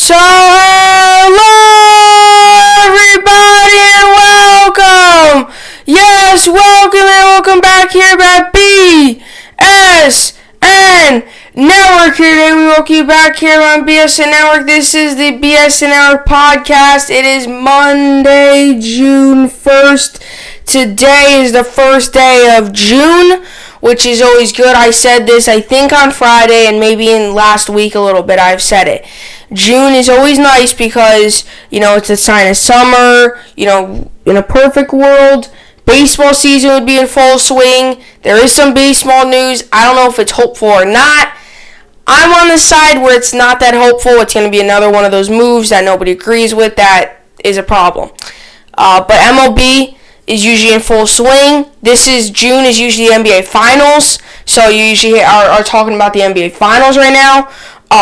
So, hello everybody and welcome! Yes, welcome back here at BSN Network. Today we welcome you back here on BSN Network. This is the BSN Network podcast. It is Monday, June 1st. Today is the first day of June, which is always good. I said this, I think, on Friday, and maybe in last week a little bit I've said it. June is always nice because, it's a sign of summer. In a perfect world, baseball season would be in full swing. There is some baseball news. I don't know if it's hopeful or not. I'm on the side where it's not that hopeful. It's going to be another one of those moves that nobody agrees with. That is a problem. But MLB is usually in full swing. June is usually the NBA Finals. So you usually are talking about the NBA Finals right now.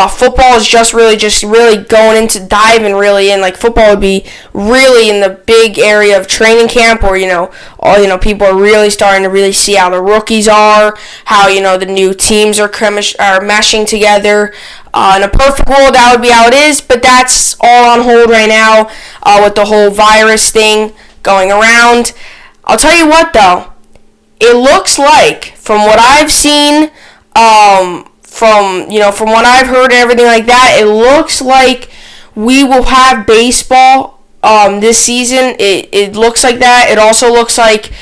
Football is just really going into diving really in. Like, football would be really in the big area of training camp where, people are really starting to really see how the rookies are, how, the new teams are meshing together. In a perfect world, that would be how it is, but that's all on hold right now with the whole virus thing going around. I'll tell you what, though. It looks like, from what I've seen, from what I've heard and everything like that, it looks like we will have baseball this season. It looks like that. It also looks like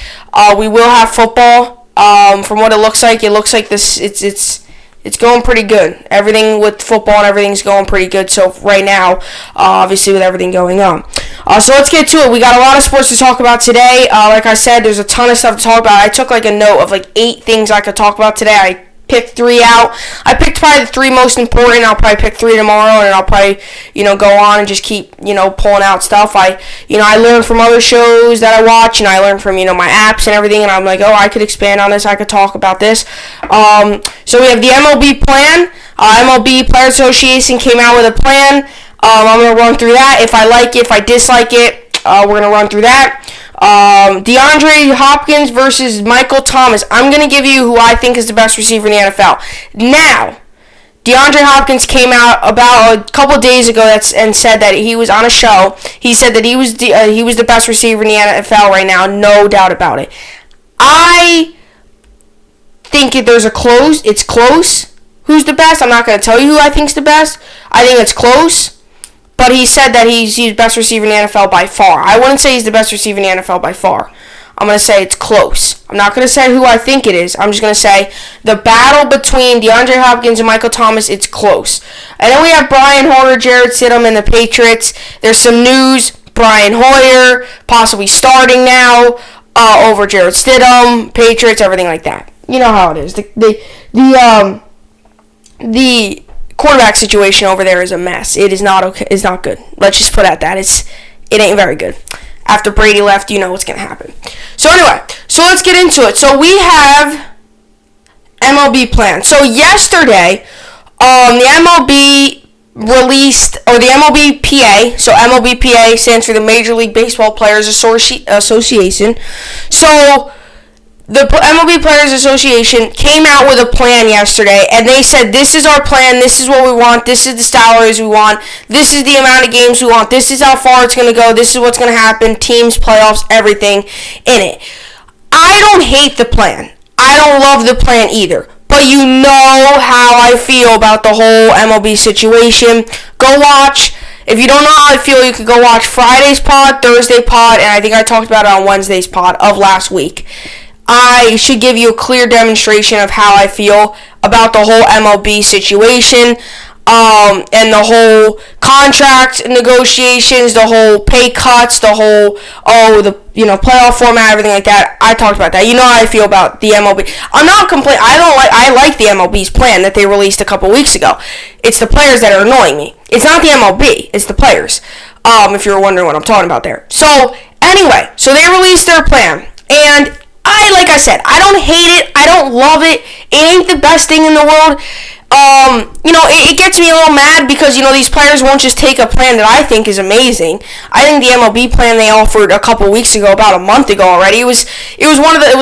we will have football. From what it looks like this. It's going pretty good. Everything with football and everything's going pretty good. So right now, obviously with everything going on. So let's get to it. We got a lot of sports to talk about today. Like I said, there's a ton of stuff to talk about. I took a note of 8 things I could talk about today. I picked 3 out. I picked probably the 3 most important. I'll probably pick 3 tomorrow, and I'll probably, go on and just keep, pulling out stuff. I learned from other shows that I watch, and I learned from, my apps and everything, and I'm like, I could expand on this. I could talk about this. So we have the MLB plan. MLB Players Association came out with a plan. I'm going to run through that. If I like it, if I dislike it, we're going to run through that. DeAndre Hopkins versus Michael Thomas. I'm going to give you who I think is the best receiver in the NFL. Now, DeAndre Hopkins came out about a couple of days ago and said that he was on a show. He said that he was the best receiver in the NFL right now, no doubt about it. I think it's close. Who's the best? I'm not going to tell you who I think's the best. I think it's close. But he said that he's the best receiver in the NFL by far. I wouldn't say he's the best receiver in the NFL by far. I'm going to say it's close. I'm not going to say who I think it is. I'm just going to say the battle between DeAndre Hopkins and Michael Thomas, it's close. And then we have Brian Hoyer, Jarrett Stidham, and the Patriots. There's some news. Brian Hoyer possibly starting now over Jarrett Stidham, Patriots, everything like that. You know how it is. The quarterback situation over there is a mess. It is not okay. It's not good. Let's just put it at that. It ain't very good. After Brady left, you know what's going to happen. So anyway, let's get into it. So we have MLB plan. So yesterday, the MLB released, or the MLBPA, so MLBPA stands for the Major League Baseball Players Association. So the MLB Players Association came out with a plan yesterday, and they said, this is our plan, this is what we want, this is the salaries we want, this is the amount of games we want, this is how far it's going to go, this is what's going to happen, teams, playoffs, everything in it. I don't hate the plan. I don't love the plan either. But you know how I feel about the whole MLB situation. Go watch. If you don't know how I feel, you could go watch Friday's pod, Thursday pod, and I think I talked about it on Wednesday's pod of last week. I should give you a clear demonstration of how I feel about the whole MLB situation, and the whole contract negotiations, the whole pay cuts, the whole, playoff format, everything like that. I talked about that. You know how I feel about the MLB. I'm not complaining. I like the MLB's plan that they released a couple weeks ago. It's the players that are annoying me. It's not the MLB. It's the players. If you were wondering what I'm talking about there. So, anyway, they released their plan, and like I said, I don't hate it. I don't love it. It ain't the best thing in the world. It gets me a little mad because, these players won't just take a plan that I think is amazing. I think the MLB plan they offered a couple weeks ago, about a month ago already, it was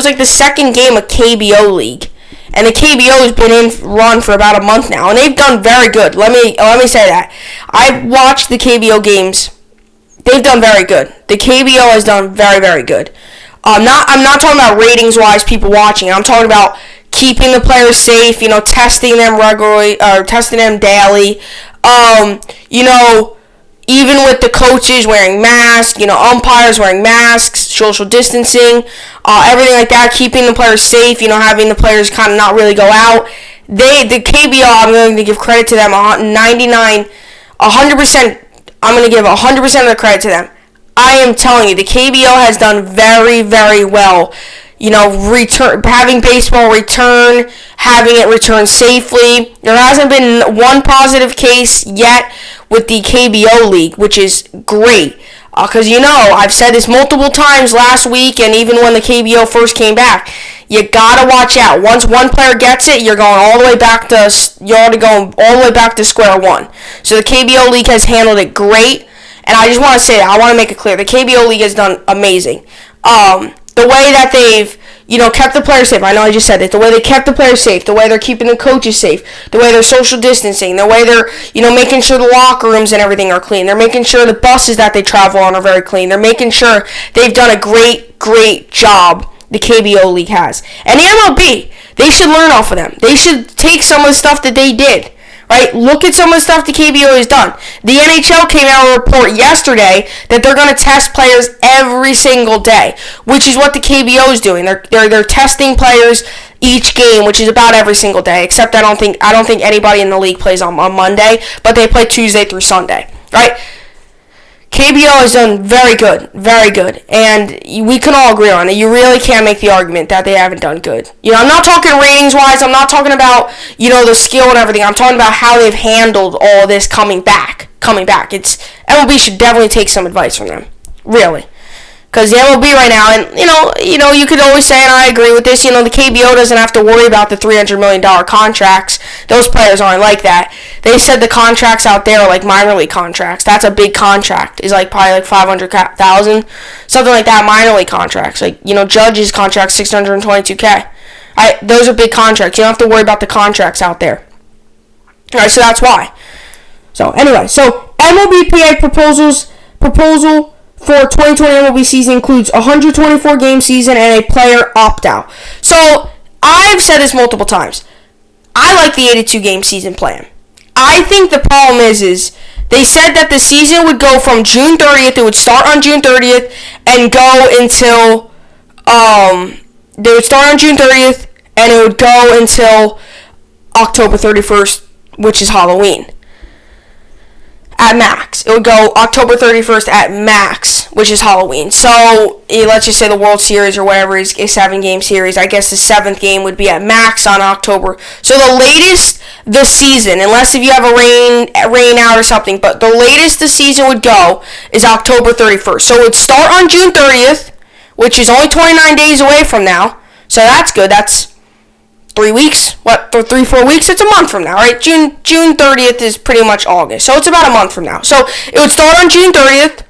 like the second game of KBO League. and the KBO has been in run for about a month now, and they've done very good. Let me say that. I've watched the KBO games. They've done very good. The KBO has done very, very good. I'm not talking about ratings-wise, people watching. I'm talking about keeping the players safe, testing them regularly, or testing them daily. Even with the coaches wearing masks, umpires wearing masks, social distancing, everything like that, keeping the players safe, having the players kind of not really go out. The KBO, I'm going to give credit to them, 100%, I'm going to give 100% of the credit to them. I am telling you, the KBO has done very, very well. Having baseball return, having it return safely. There hasn't been one positive case yet with the KBO League, which is great. Because, I've said this multiple times last week and even when the KBO first came back. You gotta watch out. Once one player gets it, you're going all the way back to square one. So the KBO League has handled it great. And I just want to say that. I want to make it clear. The KBO League has done amazing. The way that they've, kept the players safe. I know I just said it. The way they kept the players safe. The way they're keeping the coaches safe. The way they're social distancing. The way they're, making sure the locker rooms and everything are clean. They're making sure the buses that they travel on are very clean. They're making sure they've done a great, great job, the KBO League has. And the MLB, they should learn off of them. They should take some of the stuff that they did. Right? Look at some of the stuff the KBO has done. The NHL came out with a report yesterday that they're going to test players every single day, which is what the KBO is doing. They're testing players each game, which is about every single day. Except I don't think anybody in the league plays on Monday, but they play Tuesday through Sunday. Right? KBO has done very good, and we can all agree on it. You really can't make the argument that they haven't done good. I'm not talking ratings-wise. I'm not talking about, the skill and everything. I'm talking about how they've handled all this coming back. MLB should definitely take some advice from them, really. Because the MLB right now, and, you could always say, and I agree with this, the KBO doesn't have to worry about the $300 million contracts. Those players aren't like that. They said the contracts out there are like minor league contracts. That's a big contract. It's probably like $500,000, something like that, minor league contracts. Judge's contract, $622K. Those are big contracts. You don't have to worry about the contracts out there. All right, so that's why. So, anyway, MLBPA proposal for 2020 MLB season includes a 124-game season and a player opt-out. So, I've said this multiple times. I like the 82-game season plan. I think the problem is they said that the season would go from June 30th. It would start on June 30th and go until, they would start on June 30th and it would go until October 31st, which is Halloween. At max. It would go October 31st at max, which is Halloween. So, let's just say the World Series or whatever is a 7-game series. I guess the 7th game would be at max on October. So the latest the season, unless if you have a rain out or something, but the latest the season would go is October 31st. So it would start on June 30th, which is only 29 days away from now. So that's good. That's 3 weeks, 3-4 weeks, it's a month from now, right? June 30th is pretty much August, so it's about a month from now. So it would start on June 30th,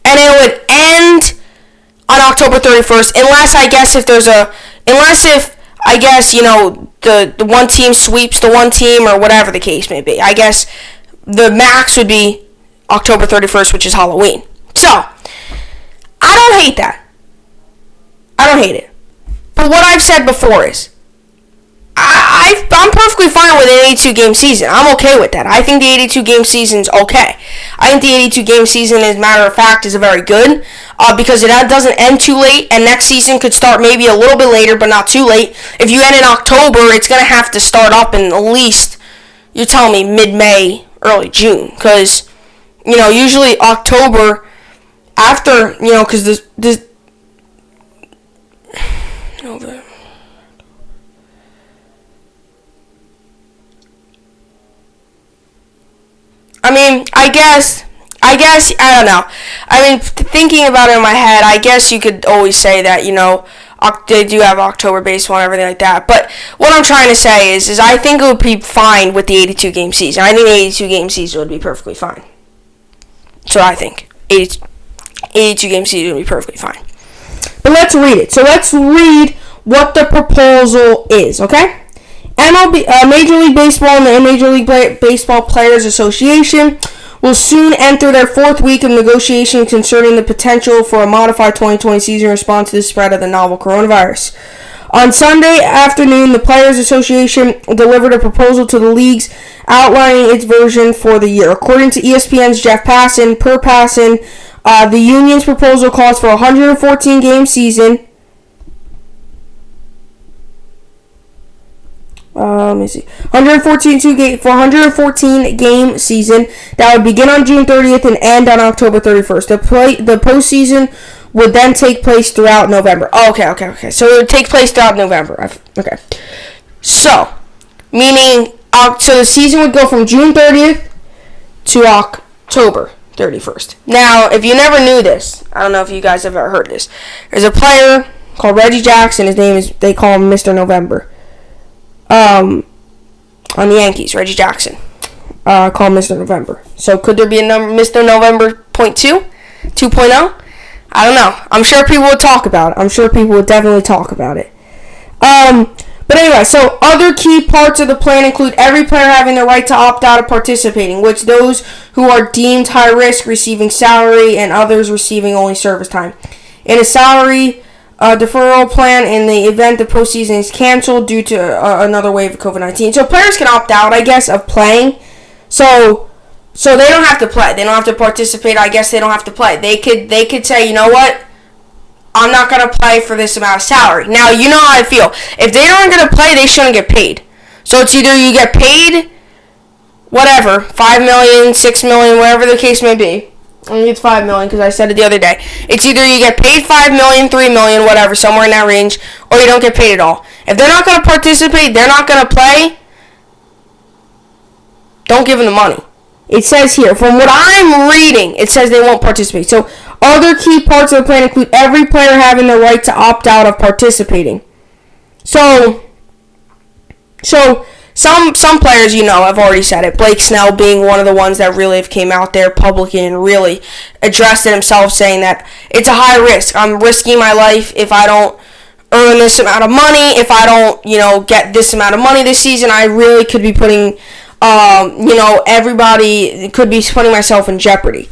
and it would end on October 31st, unless the one team sweeps the one team, or whatever the case may be. I guess the max would be October 31st, which is Halloween. So, I don't hate that. I don't hate it. But what I've said before is, I'm perfectly fine with an 82-game season. I'm okay with that. I think the 82-game season's okay. I think the 82-game season, as a matter of fact, is very good because it doesn't end too late, and next season could start maybe a little bit later, but not too late. If you end in October, it's going to have to start up in at least, you're telling me, mid-May, early June, because, usually October, after, because this I guess, I don't know. Thinking about it in my head, I guess you could always say that, they do have October baseball and everything like that. But what I'm trying to say is I think it would be fine with the 82-game season. I think the 82-game season would be perfectly fine. That's what I think. 82-game season would be perfectly fine. But let's read it. So let's read what the proposal is, okay? Major League Baseball and the Major League Baseball Players Association will soon enter their fourth week of negotiation concerning the potential for a modified 2020 season in response to the spread of the novel coronavirus. On Sunday afternoon, the Players Association delivered a proposal to the leagues outlining its version for the year. According to ESPN's Jeff Passan, the union's proposal calls for a 114-game season. Let me see. 114-game season that would begin on June 30th and end on October 31st. The postseason would then take place throughout November. Okay. So it would take place throughout November. Okay. So, meaning, so the season would go from June 30th to October 31st. Now, if you never knew this, I don't know if you guys have ever heard this. There's a player called Reggie Jackson. His name is, they call him Mr. November. On the Yankees, Reggie Jackson. Called Mr. November. So could there be a number, Mr. November 2.0? I don't know. I'm sure people would talk about it. I'm sure people would definitely talk about it. But anyway, so other key parts of the plan include every player having the right to opt out of participating, which those who are deemed high risk receiving salary and others receiving only service time. In a salary deferral plan in the event the postseason is canceled due to another wave of COVID-19. So players can opt out, I guess, of playing. So they don't have to play. They don't have to participate. I guess they don't have to play. They could say, you know what? I'm not going to play for this amount of salary. Now, you know how I feel. If they aren't going to play, they shouldn't get paid. So it's either you get paid, whatever, $5 million, $6 million, whatever the case may be. I think it's $5 million because I said it the other day. It's either you get paid $5 million, $3 million, whatever, somewhere in that range, or you don't get paid at all. If they're not going to participate, they're not going to play, don't give them the money. It says here, from what I'm reading, it says they won't participate. So other key parts of the plan include every player having the right to opt out of participating. So some players, you know, I've already said it. Blake Snell being one of the ones that really have came out there publicly and really addressed it himself, saying that it's a high risk. I'm risking my life if I don't earn this amount of money. If I don't, get this amount of money this season, I really could be putting, everybody could be putting myself in jeopardy.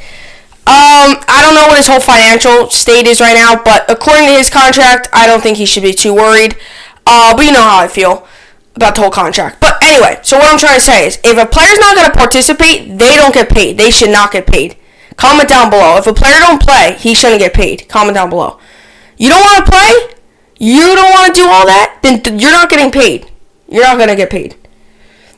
I don't know what his whole financial state is right now, but according to his contract, I don't think he should be too worried. But you know how I feel about the whole contract. But anyway, so what I'm trying to say is, if a player's not going to participate, they don't get paid. They should not get paid. Comment down below. If a player don't play, he shouldn't get paid. Comment down below. You don't want to play? You don't want to do all that? Then you're not getting paid. You're not going to get paid.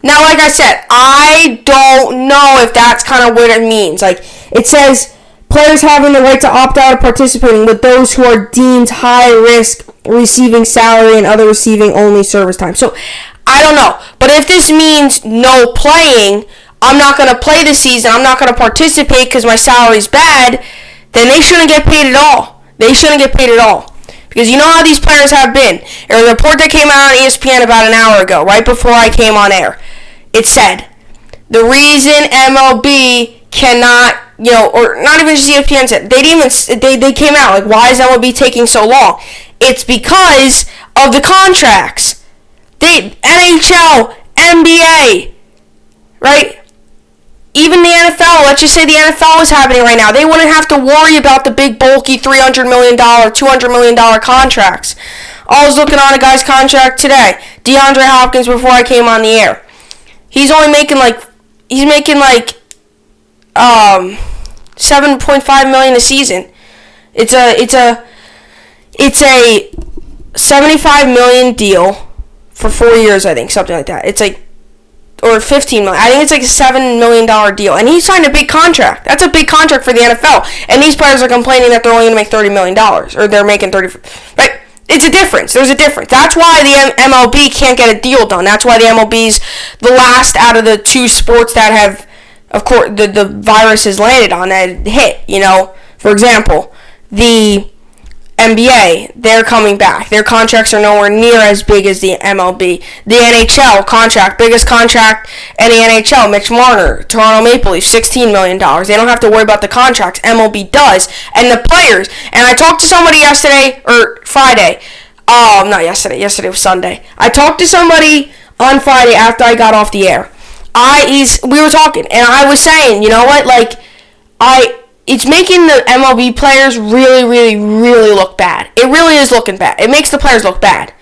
Now, like I said, I don't know if that's kind of what it means. Like, it says players having the right to opt out of participating with those who are deemed high risk receiving salary and others receiving only service time. So, I don't know. But if this means no playing, I'm not going to play this season, I'm not going to participate because my salary's bad, then they shouldn't get paid at all. They shouldn't get paid at all. Because you know how these players have been. There's a report that came out on ESPN about an hour ago, right before I came on air. It said, the reason MLB cannot, or not even just ESPN said, they came out, like, why is MLB taking so long? It's because of the contracts. NHL, NBA, right? Even the NFL, let's just say the NFL was happening right now. They wouldn't have to worry about the big, bulky $300 million, $200 million contracts. I was looking on a guy's contract today, DeAndre Hopkins, before I came on the air. He's only making $7.5 million a season. It's a $75 million deal for 4 years, I think, something like that. It's like, or $15 million. I think it's like a $7 million deal, and he signed a big contract. That's a big contract for the NFL, and these players are complaining that they're only going to make $30 million, or they're making $30. Right? It's a difference. There's a difference. That's why the MLB can't get a deal done. That's why the MLB's the last out of the two sports that have, of course, the virus has landed on, that hit. For example, the NBA, they're coming back. Their contracts are nowhere near as big as the MLB. The NHL contract, biggest contract in the NHL, Mitch Marner, Toronto Maple Leafs, $16 million. They don't have to worry about the contracts. MLB does. And the players, and I talked to somebody yesterday, or Friday. Not yesterday. Yesterday was Sunday. I talked to somebody on Friday after I got off the air. We were talking, and I was saying, you know what, it's making the MLB players really, really, really look bad. It really is looking bad. It makes the players look bad.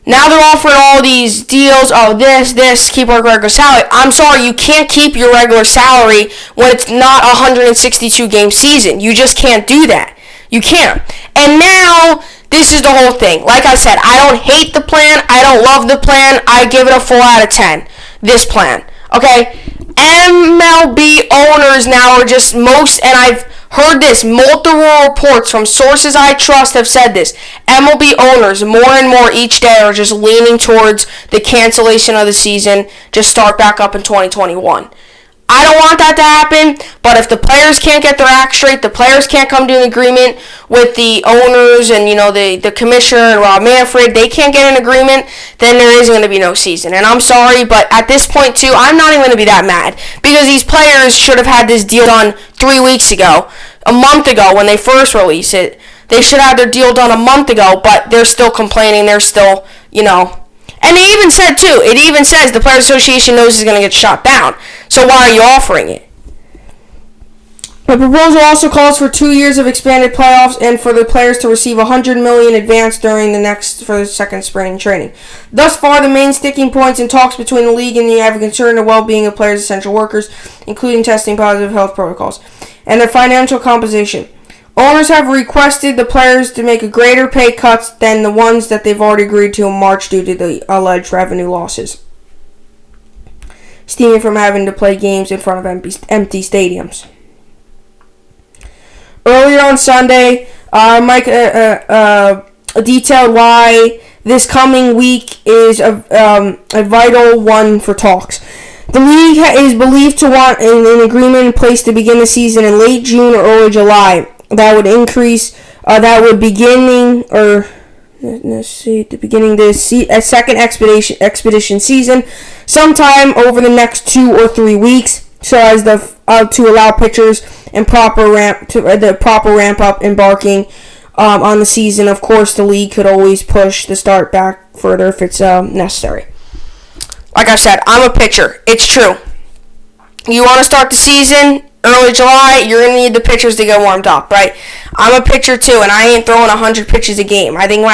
Now they're offering all these deals. Oh, this, keep our regular salary. I'm sorry, you can't keep your regular salary when it's not a 162-game season. You just can't do that. You can't. And now, this is the whole thing. Like I said, I don't hate the plan. I don't love the plan. I give it a 4 out of 10. This plan. Okay? MLB owners now are just and I've heard this, multiple reports from sources I trust have said this. MLB owners, more and more each day, are just leaning towards the cancellation of the season, just start back up in 2021. I don't want that to happen, but if the players can't get their act straight, the players can't come to an agreement with the owners and, the commissioner and Rob Manfred, they can't get an agreement, then there isn't going to be no season. And I'm sorry, but at this point, too, I'm not even going to be that mad, because these players should have had this deal done 3 weeks ago, a month ago when they first released it. They should have their deal done a month ago, but they're still complaining, they're still, And they even said, too, it even says the Players Association knows it's going to get shot down. So why are you offering it? The proposal also calls for 2 years of expanded playoffs and for the players to receive $100 million advance during for the second spring training. Thus far, the main sticking points in talks between the league and the have concerned the well-being of players' essential workers, including testing positive health protocols, and their financial composition. Owners have requested the players to make a greater pay cuts than the ones that they've already agreed to in March due to the alleged revenue losses stemming from having to play games in front of empty stadiums. Earlier on Sunday, Mike detailed why this coming week is a vital one for talks. The league is believed to want an agreement in place to begin the season in late June or early July. That would beginning the second expedition season sometime over the next 2 or 3 weeks, so as to allow pitchers and proper ramp up embarking on the season. Of course, the league could always push the start back further if it's necessary. Like I said, I'm a pitcher. It's true. You want to start the season early July, you're going to need the pitchers to get warmed up, right? I'm a pitcher too, and I ain't throwing 100 pitches a game. I think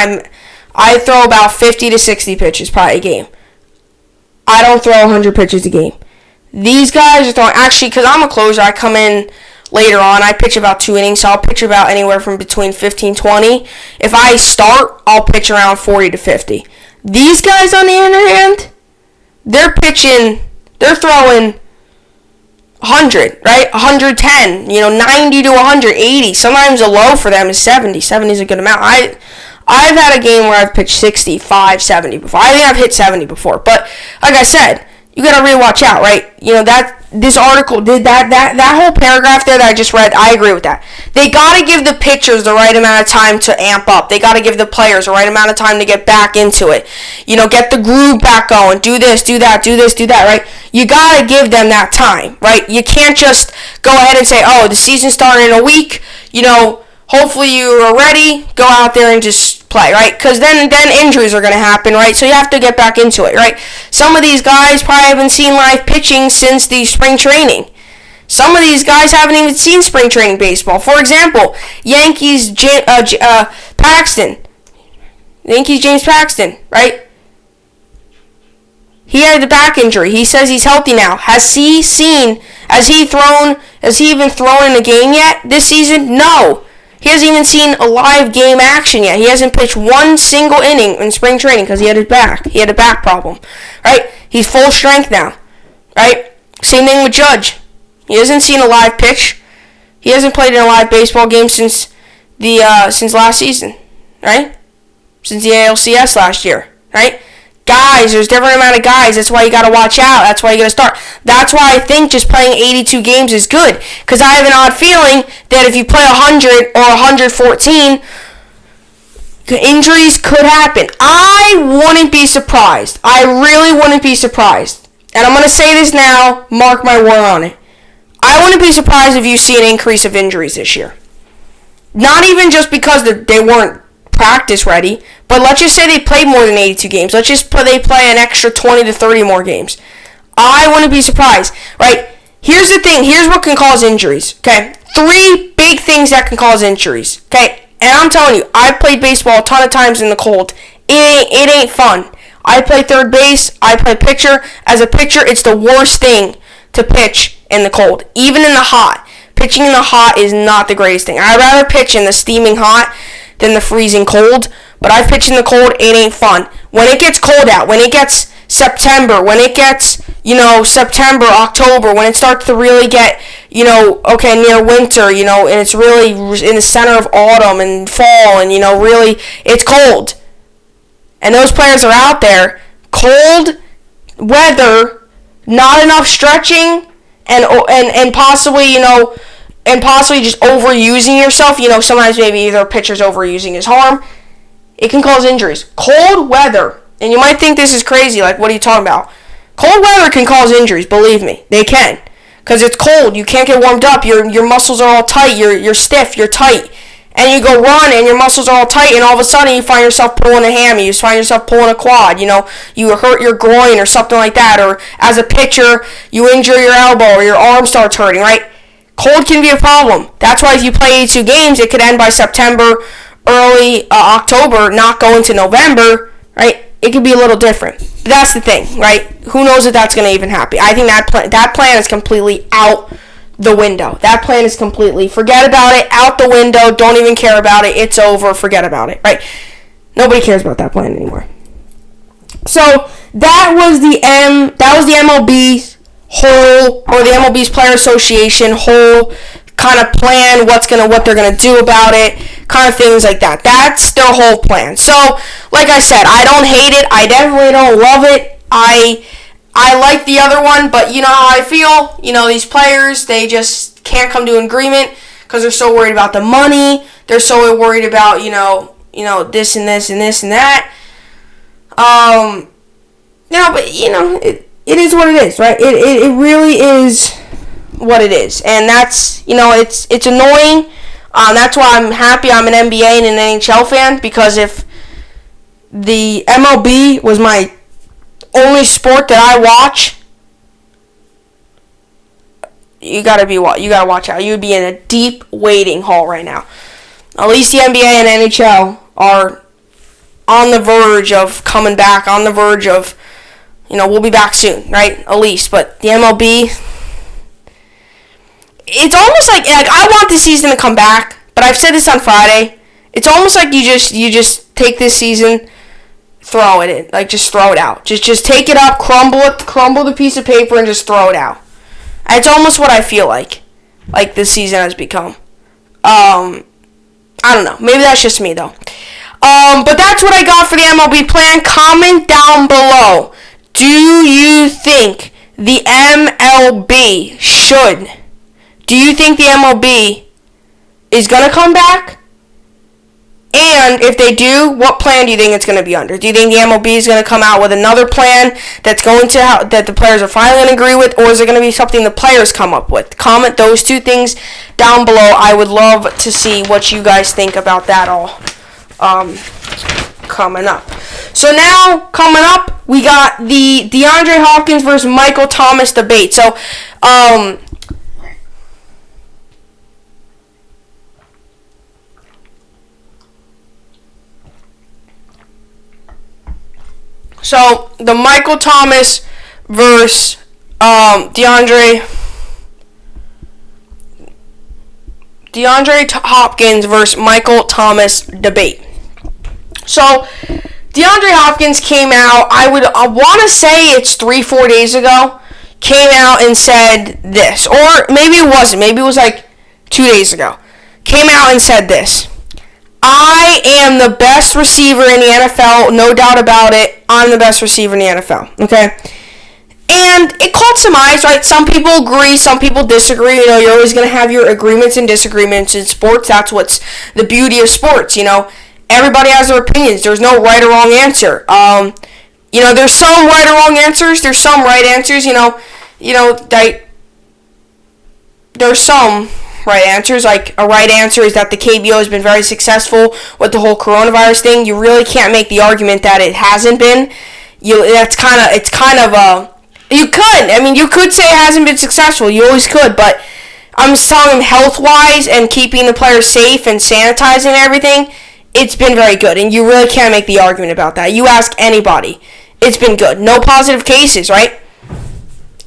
I throw about 50 to 60 pitches probably a game. I don't throw 100 pitches a game. These guys are throwing, actually, because I'm a closer, I come in later on. I pitch about 2 innings, so I'll pitch about anywhere from between 15 and 20. If I start, I'll pitch around 40 to 50. These guys, on the other hand, they're throwing 100, right? 110, 90 to 180. Sometimes a low for them is 70. 70 is a good amount. I've had a game where I've pitched 65, 70 before. I think I've hit 70 before. But like I said, you got to really watch out, right? This article did that whole paragraph there that I just read, I agree with that. They got to give the pitchers the right amount of time to amp up. They got to give the players the right amount of time to get back into it. Get the groove back going. Do this, do that, right? You got to give them that time, right? You can't just go ahead and say, oh, the season started in a week, hopefully you are ready, go out there and just play, right? Because then injuries are going to happen, right? So you have to get back into it, right? Some of these guys probably haven't seen live pitching since the spring training. Some of these guys haven't even seen spring training baseball. For example, Yankees James Paxton, right? He had a back injury. He says he's healthy now. Has he even thrown in a game yet this season? No. He hasn't even seen a live game action yet. He hasn't pitched one single inning in spring training because he had his back. He had a back problem, right? He's full strength now, right? Same thing with Judge. He hasn't seen a live pitch. He hasn't played in a live baseball game since last season, right? Since the ALCS last year, right? Guys, there's different amount of guys. That's why you got to watch out. That's why you got to start. That's why I think just playing 82 games is good. Because I have an odd feeling that if you play 100 or 114, injuries could happen. I wouldn't be surprised. I really wouldn't be surprised. And I'm going to say this now. Mark my word on it. I wouldn't be surprised if you see an increase of injuries this year. Not even just because they weren't practice ready. But let's just say they play more than 82 games. Let's just they play an extra 20 to 30 more games. I wouldn't be surprised, right? Here's the thing. Here's what can cause injuries, okay? 3 big things that can cause injuries, okay? And I'm telling you, I've played baseball a ton of times in the cold. It ain't fun. I play third base. I play pitcher. As a pitcher, it's the worst thing to pitch in the cold, even in the hot. Pitching in the hot is not the greatest thing. I'd rather pitch in the steaming hot than the freezing cold, but I've pitched in the cold. It ain't fun. When it gets cold out, when it gets September, when it gets, September, October, when it starts to really get, near winter, and it's really in the center of autumn and fall, and, really, it's cold. And those players are out there, cold weather, not enough stretching, and possibly, just overusing yourself. Sometimes maybe either a pitcher's overusing his arm. It can cause injuries. Cold weather, and you might think this is crazy, like, what are you talking about? Cold weather can cause injuries, believe me. They can. Because it's cold, you can't get warmed up, your muscles are all tight, you're stiff, you're tight. And you go run and your muscles are all tight, and all of a sudden you find yourself pulling a hammy, you find yourself pulling a quad, you hurt your groin or something like that, or as a pitcher, you injure your elbow or your arm starts hurting, right? Cold can be a problem. That's why if you play 82 games, it could end by September, early October, not go into November, right? It could be a little different. But that's the thing, right? Who knows if that's going to even happen? I think that plan is completely out the window. That plan is completely, forget about it, out the window, don't even care about it, it's over, forget about it, right? Nobody cares about that plan anymore. So that was the MLB's whole, or the MLB's Player Association whole kind of plan, what they're gonna do about it, kind of things like that. That's their whole plan. So, like I said, I don't hate it, I definitely don't love it, I like the other one, but you know how I feel. These players, they just can't come to an agreement because they're so worried about the money. They're so worried about, this and this and this and that. But, it is what it is, right? It really is what it is. And that's, it's annoying. That's why I'm happy I'm an NBA and an NHL fan, because if the MLB was my only sport that I watch, you gotta watch out. You would be in a deep waiting hall right now. At least the NBA and NHL are on the verge of coming back, on the verge of, we'll be back soon, right? At least. But the MLB, it's almost like I want this season to come back, but I've said this on Friday. It's almost like you just take this season, throw it in, like just throw it out. Just take it up, crumble the piece of paper, and just throw it out. It's almost what I feel like this season has become. I don't know. Maybe that's just me though. But that's what I got for the MLB plan. Comment down below. Do you think the MLB is gonna come back? And if they do, what plan do you think it's going to be under? Do you think the MLB is going to come out with another plan that the players are finally going to agree with, or is it going to be something the players come up with? Comment those two things down below. I would love to see what you guys think about that all coming up. So now, coming up, we got the DeAndre Hopkins versus Michael Thomas debate. So, the Michael Thomas versus DeAndre Hopkins versus Michael Thomas debate. So, DeAndre Hopkins came out, I want to say it's 3-4 days ago, came out and said this. Or maybe it wasn't. Maybe it was like 2 days ago. Came out and said this. I am the best receiver in the NFL, no doubt about it. I'm the best receiver in the NFL, okay? And it caught some eyes, right? Some people agree, some people disagree. You're always going to have your agreements and disagreements in sports. That's what's the beauty of sports, Everybody has their opinions. There's no right or wrong answer. There's some right or wrong answers. There's some right answers, there's some right answers. Like, a right answer is that the KBO has been very successful with the whole coronavirus thing. You really can't make the argument that it hasn't been. You could say it hasn't been successful. You always could, but I'm just telling him health-wise and keeping the players safe and sanitizing and everything, it's been very good, and you really can't make the argument about that. You ask anybody, it's been good. No positive cases, right?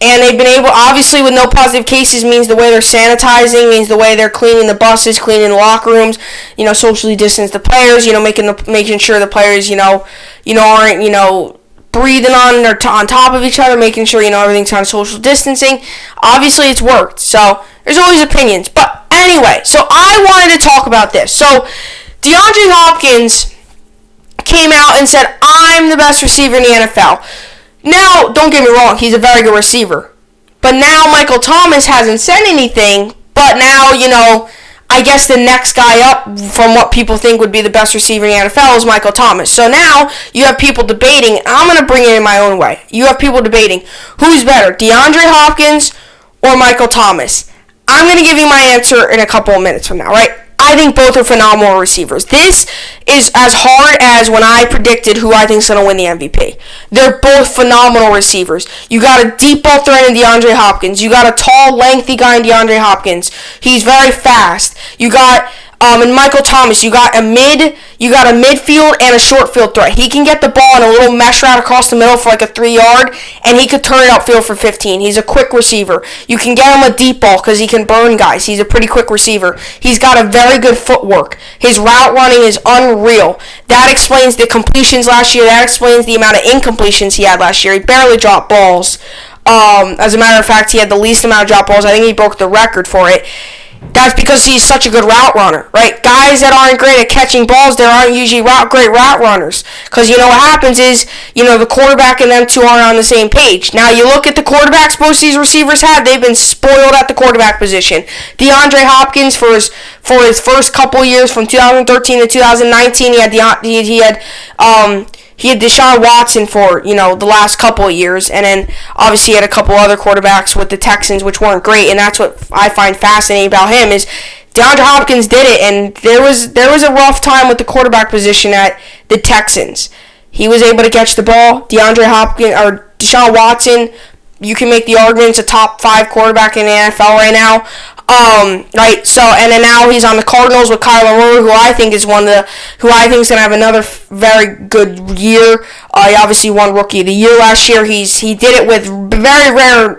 And they've been able, obviously with no positive cases means the way they're sanitizing, means the way they're cleaning the buses, cleaning the locker rooms, socially distance the players, making sure the players, aren't, breathing on top of each other, making sure, everything's on social distancing. Obviously it's worked, so there's always opinions. But anyway, so I wanted to talk about this. So DeAndre Hopkins came out and said, I'm the best receiver in the NFL. Now, don't get me wrong, he's a very good receiver. But now Michael Thomas hasn't said anything, but now, I guess the next guy up from what people think would be the best receiver in the NFL is Michael Thomas. So now you have people debating, and I'm going to bring it in my own way. You have people debating, who's better, DeAndre Hopkins or Michael Thomas? I'm going to give you my answer in a couple of minutes from now, right? I think both are phenomenal receivers. This is as hard as when I predicted who I think is going to win the MVP. They're both phenomenal receivers. You got a deep ball threat in DeAndre Hopkins. You got a tall, lengthy guy in DeAndre Hopkins. He's very fast. You got in Michael Thomas, you got a midfield and a short field threat. He can get the ball in a little mesh route across the middle for like a 3-yard, and he could turn it upfield for 15. He's a quick receiver. You can get him a deep ball because he can burn guys. He's a pretty quick receiver. He's got a very good footwork. His route running is unreal. That explains the completions last year. That explains the amount of incompletions he had last year. He barely dropped balls. As a matter of fact, he had the least amount of drop balls. I think he broke the record for it. That's because he's such a good route runner, right? Guys that aren't great at catching balls, they aren't usually great route runners. Because, what happens is, the quarterback and them two aren't on the same page. Now, you look at the quarterbacks most of these receivers have, they've been spoiled at the quarterback position. DeAndre Hopkins, for his first couple years, from 2013 to 2019, he had Deshaun Watson for, the last couple of years, and then obviously he had a couple other quarterbacks with the Texans, which weren't great, and that's what I find fascinating about him is DeAndre Hopkins did it, and there was a rough time with the quarterback position at the Texans. He was able to catch the ball. Deshaun Watson, you can make the argument it's a top 5 quarterback in the NFL right now. Right, so, and then now he's on the Cardinals with Kyler Murray, who I think is going to have another very good year. He obviously won Rookie of the Year last year. He did it with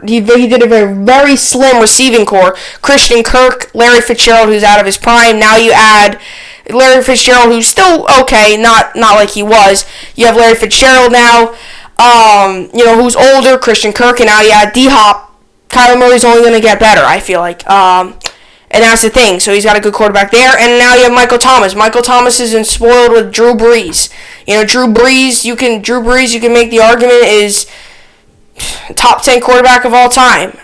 he did a very slim receiving core. Christian Kirk, Larry Fitzgerald, who's out of his prime. Now you add Larry Fitzgerald, who's still okay, not like he was. You have Larry Fitzgerald now, who's older, Christian Kirk, and now you add D-Hop. Kyler Murray's only going to get better, I feel like. And that's the thing. So he's got a good quarterback there. And now you have Michael Thomas. Michael Thomas is spoiled with Drew Brees. Drew Brees, you can make the argument is top 10 quarterback of all time.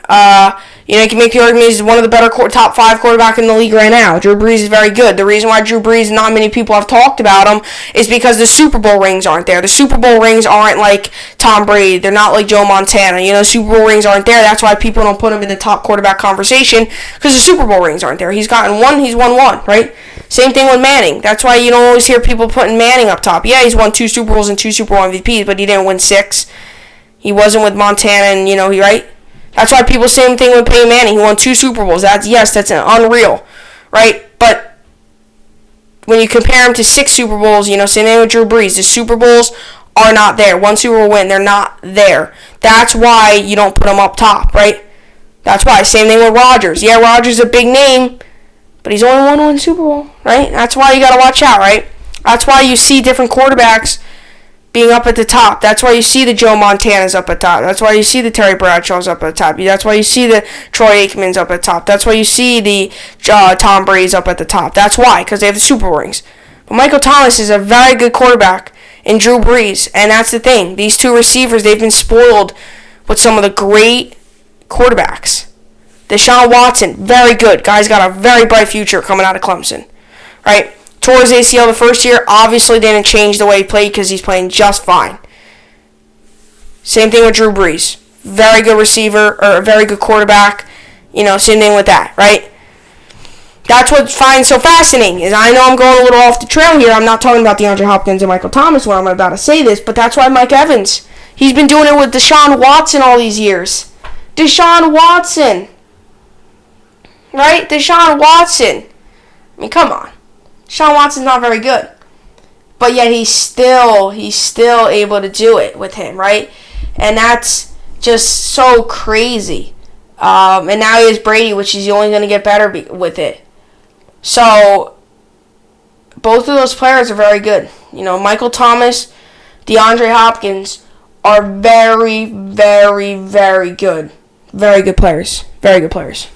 You can make the argument he's one of the better top 5 quarterback in the league right now. Drew Brees is very good. The reason why Drew Brees, not many people have talked about him, is because the Super Bowl rings aren't there. The Super Bowl rings aren't like Tom Brady. They're not like Joe Montana. Super Bowl rings aren't there. That's why people don't put him in the top quarterback conversation, because the Super Bowl rings aren't there. He's gotten one. He's won one, right? Same thing with Manning. That's why you don't always hear people putting Manning up top. Yeah, he's won 2 Super Bowls and 2 Super Bowl MVPs, but he didn't win 6. He wasn't with Montana, and, right? That's why people say the same thing with Peyton Manning. He won 2 Super Bowls. That's unreal, right? But when you compare him to 6 Super Bowls, same thing with Drew Brees. The Super Bowls are not there. 1 Super Bowl win, they're not there. That's why you don't put him up top, right? That's why. Same thing with Rodgers. Yeah, Rodgers is a big name, but he's only won 1 Super Bowl, right? That's why you got to watch out, right? That's why you see different quarterbacks being up at the top. That's why you see the Joe Montanas up at top. That's why you see the Terry Bradshaws up at the top. That's why you see the Troy Aikmans up at the top. That's why you see the Tom Brady's up at the top. That's why, because they have the Super Bowl rings. But Michael Thomas is a very good quarterback in Drew Brees, and that's the thing. These 2 receivers, they've been spoiled with some of the great quarterbacks. Deshaun Watson, very good. Guy's got a very bright future coming out of Clemson, right? Tore his ACL the first year, obviously didn't change the way he played because he's playing just fine. Same thing with Drew Brees. Very good receiver, or a very good quarterback. Same thing with that, right? That's what I find so fascinating. Is I know I'm going a little off the trail here. I'm not talking about DeAndre Hopkins and Michael Thomas when I'm about to say this, but that's why Mike Evans. He's been doing it with Deshaun Watson all these years. Deshaun Watson. Right? Deshaun Watson. I mean, come on. Deshaun Watson's not very good. But yet he's still able to do it with him, right? And that's just so crazy. And now he has Brady, which is only going to get better with it. So, both of those players are very good. You know, Michael Thomas, DeAndre Hopkins are very, very, very good. Very good players. Very good players.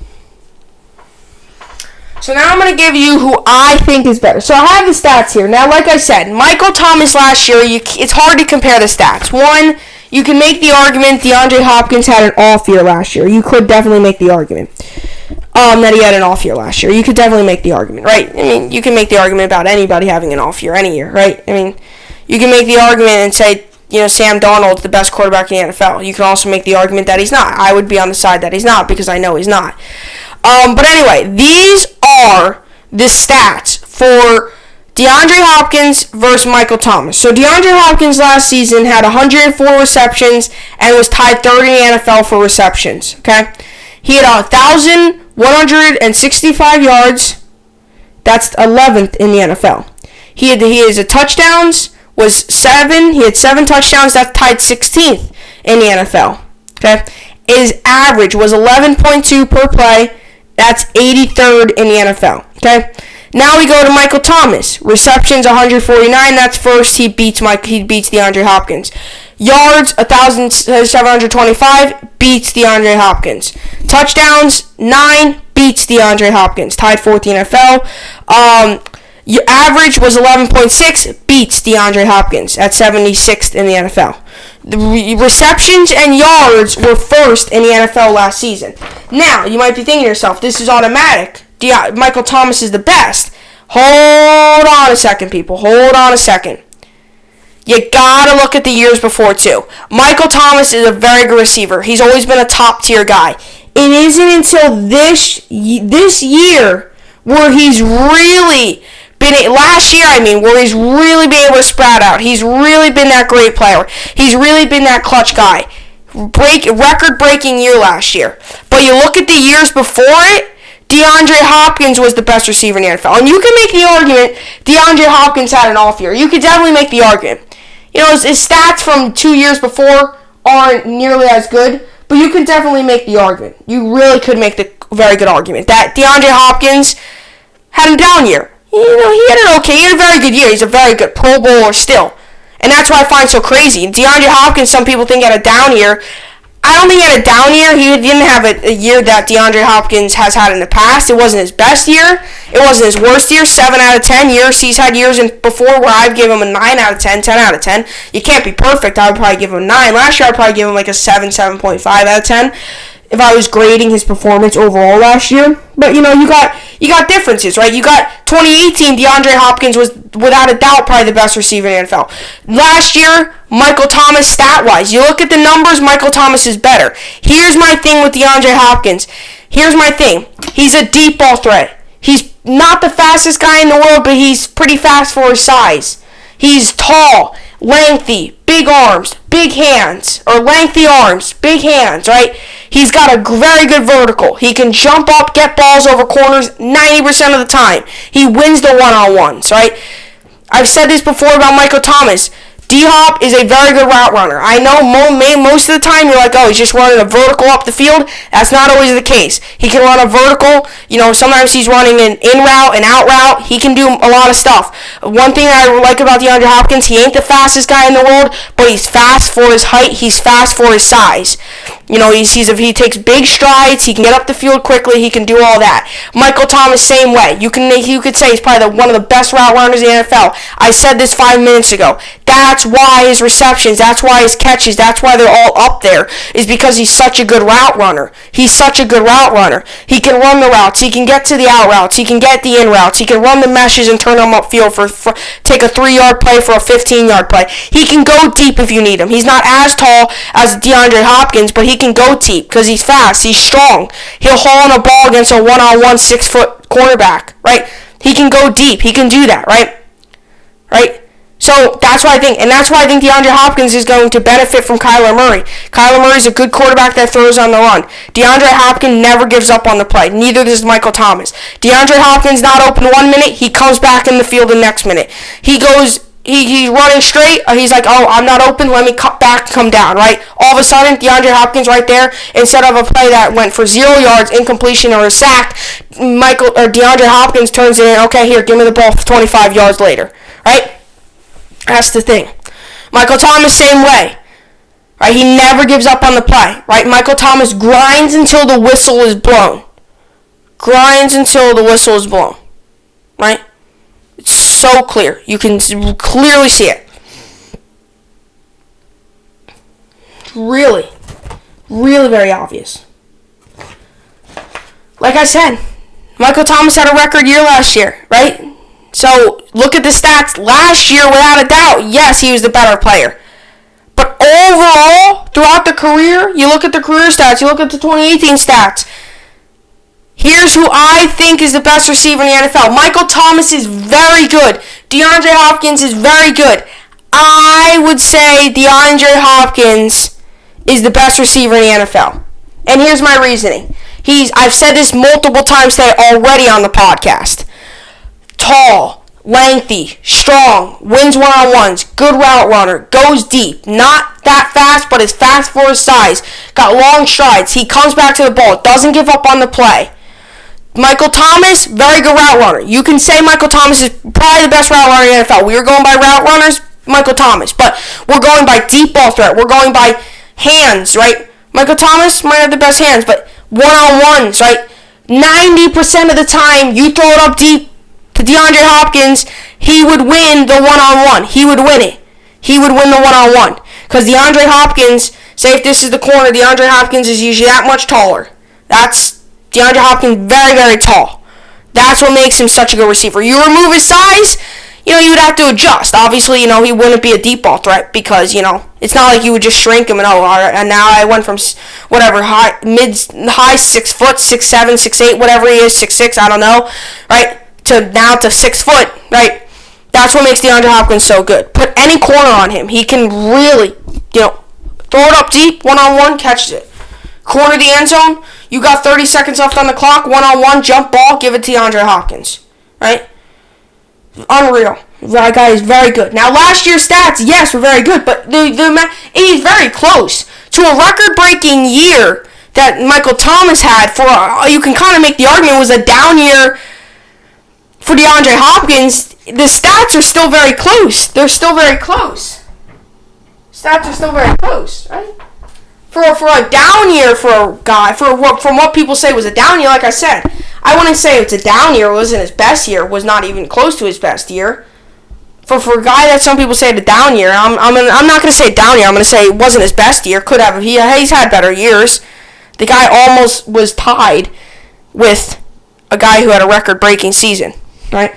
So now I'm going to give you who I think is better. So I have the stats here. Now, like I said, Michael Thomas last year, it's hard to compare the stats. One, you can make the argument DeAndre Hopkins had an off year last year. You could definitely make the argument that he had an off year last year. You could definitely make the argument, right? I mean, you can make the argument about anybody having an off year any year, right? I mean, you can make the argument and say, you know, Sam Darnold's the best quarterback in the NFL. You can also make the argument that he's not. I would be on the side that he's not because I know he's not. But anyway, these are the stats for DeAndre Hopkins versus Michael Thomas. So DeAndre Hopkins last season had 104 receptions and was tied third in the NFL for receptions. Okay, he had 1,165 yards. That's 11th in the NFL. He had his touchdowns was 7. He had 7 touchdowns. That's tied 16th in the NFL. Okay, his average was 11.2 per play. That's 83rd in the NFL. Okay. Now we go to Michael Thomas. Receptions 149. That's first. He beats DeAndre Hopkins. Yards 1,725. Beats DeAndre Hopkins. Touchdowns 9. Beats DeAndre Hopkins. Tied 4th in the NFL. Your average was 11.6. Beats DeAndre Hopkins at 76th in the NFL. The receptions and yards were first in the NFL last season. Now, you might be thinking to yourself, this is automatic. Michael Thomas is the best. Hold on a second, people. Hold on a second. You gotta look at the years before, too. Michael Thomas is a very good receiver. He's always been a top-tier guy. It isn't until this year where he's really where he's really been able to sprout out. He's really been that great player. He's really been that clutch guy. Record-breaking year last year. But you look at the years before it, DeAndre Hopkins was the best receiver in the NFL. And you can make the argument DeAndre Hopkins had an off year. You could definitely make the argument. You know, his stats from 2 years before aren't nearly as good, but you could definitely make the argument. You really could make the very good argument that DeAndre Hopkins had a down year. You know, he had a very good year. He's a very good Pro Bowler still. And that's what I find so crazy. DeAndre Hopkins, some people think, had a down year. I don't think he had a down year. He didn't have a year that DeAndre Hopkins has had in the past. It wasn't his best year. It wasn't his worst year. 7 out of 10 years. He's had years before where I've given him a 9 out of 10, 10 out of 10. You can't be perfect. I would probably give him a 9. Last year, I'd probably give him like a 7, 7.5 out of 10 if I was grading his performance overall last year. But, you know, you got differences, right? You got 2018, DeAndre Hopkins was, without a doubt, probably the best receiver in the NFL. Last year, Michael Thomas, stat-wise, you look at the numbers, Michael Thomas is better. Here's my thing with DeAndre Hopkins. Here's my thing. He's a deep ball threat. He's not the fastest guy in the world, but he's pretty fast for his size. He's tall, lengthy, big arms, big hands, or lengthy arms, big hands, right? He's got a very good vertical. He can jump up, get balls over corners 90% of the time. He wins the one-on-ones, right? I've said this before about Michael Thomas. D-Hop is a very good route runner. I know most of the time you're like, oh, he's just running a vertical up the field. That's not always the case. He can run a vertical. You know, sometimes he's running an in route, an out route. He can do a lot of stuff. One thing I like about DeAndre Hopkins, he ain't the fastest guy in the world, but he's fast for his height. He's fast for his size. You know, he takes big strides. He can get up the field quickly. He can do all that. Michael Thomas, same way. You could say he's probably one of the best route runners in the NFL. I said this 5 minutes ago. That's that's why his receptions, that's why his catches, that's why they're all up there, is because he's such a good route runner. He can run the routes. He can get to the out routes. He can get the in routes. He can run the meshes and turn them upfield for take a 3-yard play for a 15-yard play. He can go deep if you need him. He's not as tall as DeAndre Hopkins, but he can go deep because he's fast. He's strong. He'll haul on a ball against a one-on-one 6-foot cornerback, right? He can go deep. He can do that, right? Right? So that's why I think DeAndre Hopkins is going to benefit from Kyler Murray. Kyler Murray is a good quarterback that throws on the run. DeAndre Hopkins never gives up on the play. Neither does Michael Thomas. DeAndre Hopkins not open 1 minute, he comes back in the field the next minute. He's running straight. He's like, oh, I'm not open. Let me cut back, come down, right? All of a sudden, DeAndre Hopkins right there, instead of a play that went for 0 yards, incompletion, or a sack, DeAndre Hopkins turns it in. Okay, here, give me the ball 25 yards later, right? That's the thing. Michael Thomas, same way. Right? He never gives up on the play. Right? Michael Thomas grinds until the whistle is blown. Right? It's so clear. You can clearly see it. Really, really very obvious. Like I said, Michael Thomas had a record year last year, right? So, look at the stats. Last year, without a doubt, yes, he was the better player. But overall, throughout the career, you look at the career stats, you look at the 2018 stats. Here's who I think is the best receiver in the NFL. Michael Thomas is very good. DeAndre Hopkins is very good. I would say DeAndre Hopkins is the best receiver in the NFL. And here's my reasoning. I've said this multiple times today already on the podcast. Tall, lengthy, strong, wins one-on-ones, good route runner, goes deep, not that fast, but is fast for his size, got long strides, he comes back to the ball, doesn't give up on the play. Michael Thomas, very good route runner. You can say Michael Thomas is probably the best route runner in the NFL. We were going by route runners, Michael Thomas, but we're going by deep ball threat, we're going by hands, right? Michael Thomas might have the best hands, but one-on-ones, right? 90% of the time, you throw it up deep to DeAndre Hopkins, he would win the one-on-one. He would win it. He would win the one-on-one. Because DeAndre Hopkins, say if this is the corner, DeAndre Hopkins is usually that much taller. That's DeAndre Hopkins, very, very tall. That's what makes him such a good receiver. You remove his size, you would have to adjust. Obviously, he wouldn't be a deep ball threat because, it's not like you would just shrink him and and now I went from whatever, high 6 foot, 6'7", 6'8", whatever he is, 6'6", I don't know, right? To 6 foot, right? That's what makes DeAndre Hopkins so good. Put any corner on him. He can really, throw it up deep, one-on-one, catches it. Corner the end zone, you got 30 seconds left on the clock, one-on-one, jump ball, give it to DeAndre Hopkins, right? Unreal. That guy is very good. Now, last year's stats, yes, were very good, but he's very close to a record-breaking year that Michael Thomas had you can kind of make the argument was a down year for DeAndre Hopkins. The stats are still very close. They're still very close. Stats are still very close, right? For a down year for a guy, from what people say was a down year, like I said, I wouldn't say it's a down year. It wasn't his best year. It was not even close to his best year. For a guy that some people say the down year, I'm not going to say down year. I'm going to say it wasn't his best year. Could have. He's had better years. The guy almost was tied with a guy who had a record-breaking season. Right?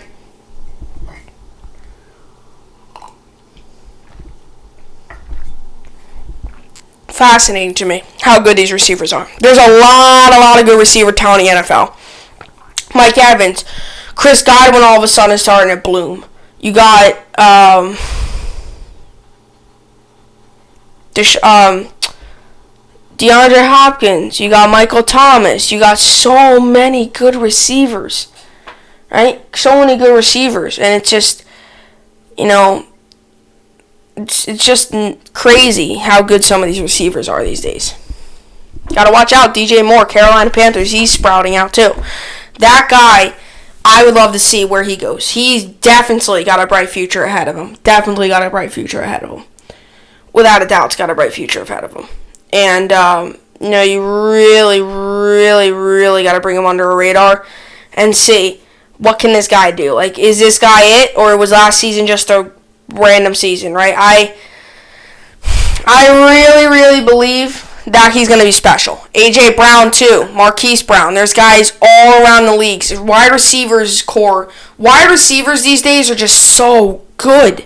Fascinating to me how good these receivers are. There's a lot of good receiver talent in the NFL. Mike Evans, Chris Godwin all of a sudden is starting to bloom. You got DeAndre Hopkins. You got Michael Thomas. You got so many good receivers. Right? So many good receivers. And it's just, it's just crazy how good some of these receivers are these days. Gotta watch out. DJ Moore, Carolina Panthers, he's sprouting out too. That guy, I would love to see where he goes. He's definitely got a bright future ahead of him. Without a doubt, it's got a bright future ahead of him. And, you really, really, really got to bring him under a radar and see what can this guy do. Like, is this guy it, or was last season just a random season, right? I really, really believe that he's going to be special. A.J. Brown, too. Marquise Brown. There's guys all around the leagues. Wide receivers core. Wide receivers these days are just so good.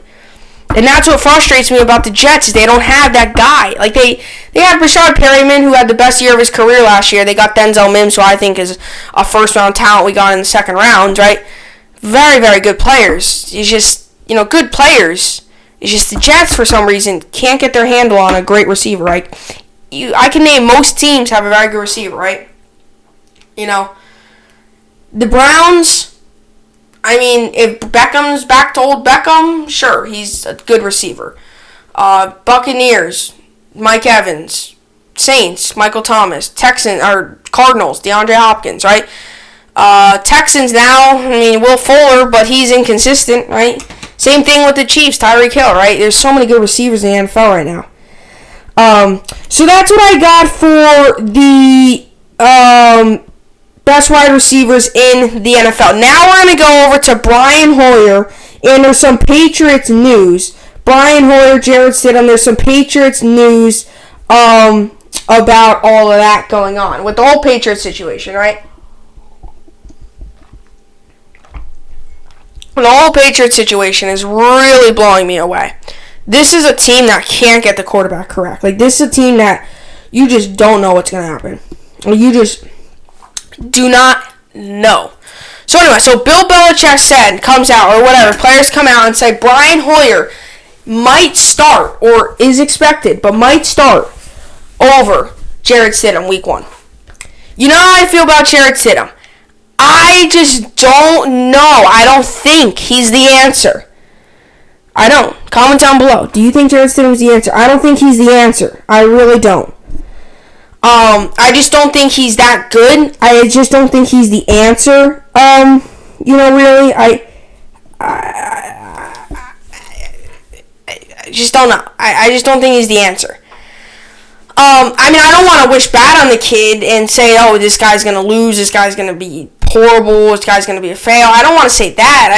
And that's what frustrates me about the Jets is they don't have that guy. Like, they had Rashad Perryman, who had the best year of his career last year. They got Denzel Mims, who I think is a first-round talent we got in the second round, right? Very, very good players. He's just, good players. It's just the Jets, for some reason, can't get their handle on a great receiver, right? I can name most teams have a very good receiver, right? The Browns, if Beckham's back to old Beckham, sure, he's a good receiver. Buccaneers, Mike Evans. Saints, Michael Thomas. Cardinals, DeAndre Hopkins, right? Texans now, Will Fuller, but he's inconsistent, right? Same thing with the Chiefs, Tyreek Hill, right? There's so many good receivers in the NFL right now. So that's what I got for the best wide receivers in the NFL. Now we're going to go over to Brian Hoyer, and there's some Patriots news. Brian Hoyer, Jarrett Stidham, there's some Patriots news about all of that going on with the whole Patriots situation, right? The whole Patriots situation is really blowing me away. This is a team that can't get the quarterback correct. Like, this is a team that you just don't know what's going to happen. You just do not know. So anyway, Bill Belichick comes out, or whatever, players come out and say Brian Hoyer might start, or is expected, but might start over Jarrett Stidham week 1. You know how I feel about Jarrett Stidham? I just don't know. I don't think he's the answer. I don't. Comment down below. Do you think Jarrett Stidham is the answer? I don't think he's the answer. I really don't. I just don't think he's that good. I just don't think he's the answer. Really, I just don't know. I just don't think he's the answer. I don't want to wish bad on the kid and say, oh, this guy's going to lose, this guy's going to be horrible, this guy's going to be a fail. I don't want to say that.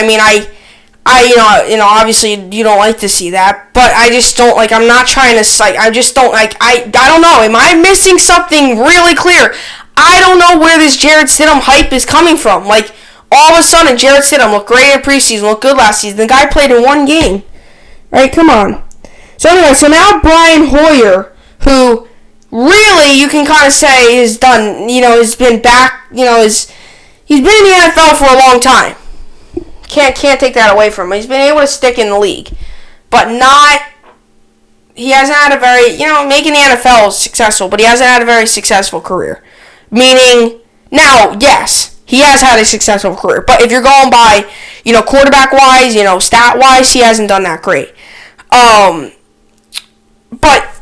Obviously you don't like to see that, but I just don't, I'm not trying to, I just don't, I don't know. Am I missing something really clear? I don't know where this Jarrett Stidham hype is coming from. All of a sudden, Jarrett Stidham looked great in preseason, looked good last season. The guy played in one game. Right, come on. So anyway, now Brian Hoyer, who really you can kind of say is done, has been back, he's been in the NFL for a long time. Can't take that away from him. He's been able to stick in the league, but he hasn't had a very, making the NFL successful, but he hasn't had a very successful career. Meaning, now, yes, he has had a successful career, but if you're going by, quarterback-wise, stat-wise, he hasn't done that great. But,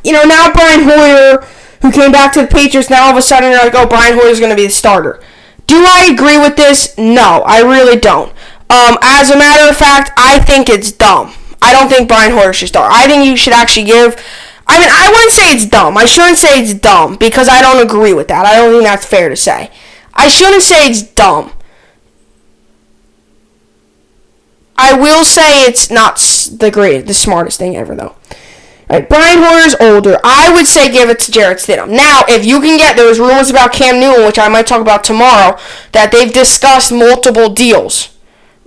now Brian Hoyer, who came back to the Patriots, now all of a sudden you're like, oh, Brian Hoyer's going to be the starter. Do I agree with this? No, I really don't. As a matter of fact, I think it's dumb. I don't think Brian Hoyer should start. I think you should actually give... I wouldn't say it's dumb. I shouldn't say it's dumb because I don't agree with that. I don't think that's fair to say. I shouldn't say it's dumb. I will say it's not the smartest thing ever, though. Right, Brian Hoyer's older. I would say give it to Jarrett Stidham. Now, if you can there was rumors about Cam Newton, which I might talk about tomorrow, that they've discussed multiple deals.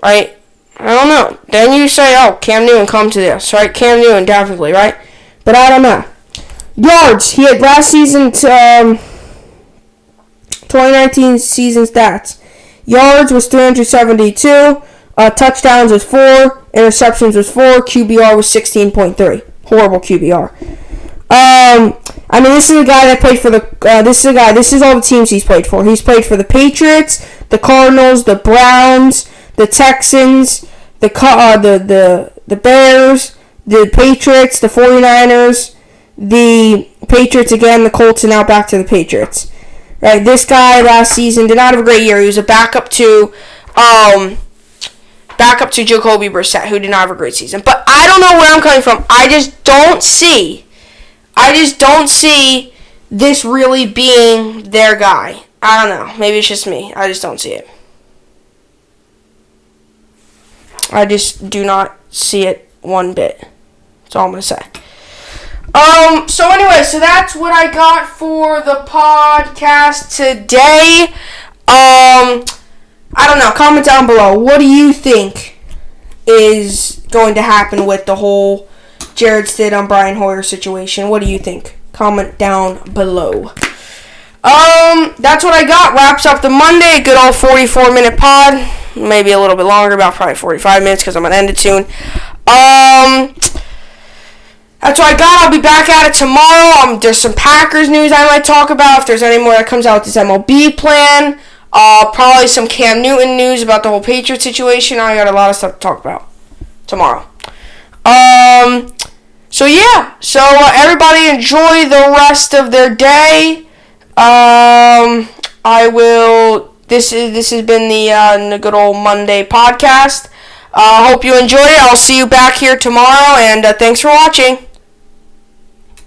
Right? I don't know. Then you say, oh, Cam Newton, come to this. Right? Cam Newton, definitely, right? But I don't know. Yards. He had last season, 2019 season stats. Yards was 372. Touchdowns was 4. Interceptions was 4. QBR was 16.3. Horrible QBR. This is a guy that played for this is all the teams he's played for. He's played for the Patriots, the Cardinals, the Browns, the Texans, the Bears, the Patriots, the 49ers, the Patriots again, the Colts, and now back to the Patriots. Right, this guy last season did not have a great year. He was a backup to Jacoby Brissett, who did not have a great season. But I don't know where I'm coming from. I just don't see this really being their guy. I don't know. Maybe it's just me. I just don't see it. I just do not see it one bit. That's all I'm going to say. So anyway, so that's what I got for the podcast today. I don't know. Comment down below. What do you think is going to happen with the whole Jared Stidham, Brian Hoyer situation? What do you think? Comment down below. That's what I got. Wraps up the Monday. Good old 44-minute pod. Maybe a little bit longer, about probably 45 minutes because I'm going to end it soon. That's what I got. I'll be back at it tomorrow. There's some Packers news I might talk about if there's any more that comes out with this MLB plan. Probably some Cam Newton news about the whole Patriot situation. I got a lot of stuff to talk about tomorrow. So yeah. So everybody enjoy the rest of their day. I will. This has been the good old Monday podcast. Hope you enjoyed it. I'll see you back here tomorrow, and thanks for watching.